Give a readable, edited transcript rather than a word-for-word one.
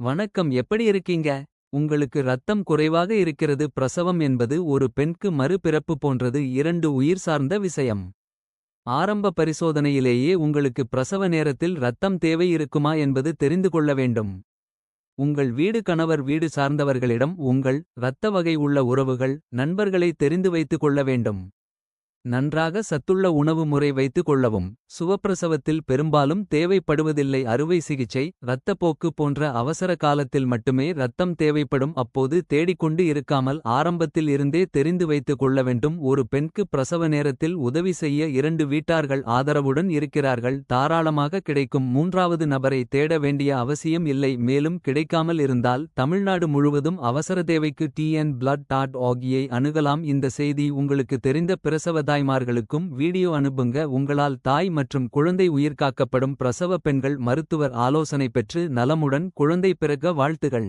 வணக்கம், எப்படி இருக்கீங்க? உங்களுக்கு ரத்தம் குறைவாக இருக்கிறது. பிரசவம் என்பது ஒரு பெண்க்கு மறுபிறப்பு போன்றது. இரண்டு உயிர் சார்ந்த விஷயம். ஆரம்ப பரிசோதனையிலேயே உங்களுக்கு பிரசவ நேரத்தில் ரத்தம் தேவை இருக்குமா என்பது தெரிந்து கொள்ள வேண்டும். உங்கள் வீடு கணவர் வீடு சார்ந்தவர்களிடம் உங்கள் இரத்த வகை உள்ள உறவுகள் நண்பர்களை தெரிந்து வைத்துக் கொள்ள வேண்டும். நன்றாக சத்துள்ள உணவு முறை வைத்துக் கொள்ளவும். சுவப்பிரசவத்தில் பெரும்பாலும் தேவைப்படுவதில்லை. அறுவை சிகிச்சை இரத்தப்போக்கு போன்ற அவசர காலத்தில் மட்டுமே இரத்தம் தேவைப்படும். அப்போது தேடிக்கொண்டு இருக்காமல் ஆரம்பத்தில் இருந்தே தெரிந்து வைத்துக் கொள்ள வேண்டும். ஒரு பெண்க்கு பிரசவ நேரத்தில் உதவி செய்ய இரண்டு வீட்டார்கள் ஆதரவுடன் இருக்கிறார்கள். தாராளமாக கிடைக்கும். மூன்றாவது நபரை தேட வேண்டிய அவசியம் இல்லை. மேலும் கிடைக்காமல் இருந்தால் தமிழ்நாடு முழுவதும் அவசர தேவைக்கு tnblood.org ஐ அணுகலாம். இந்த செய்தி உங்களுக்கு தெரிந்த பிரசவ தாய்மார்களுக்கும் வீடியோ அனுப்புங்க. உங்களால் தாய் மற்றும் குழந்தை உயிர் காக்கப்படும். பிரசவ பெண்கள் மருத்துவர் ஆலோசனை பெற்று நலமுடன் குழந்தை பிறக்க வாழ்த்துகள்.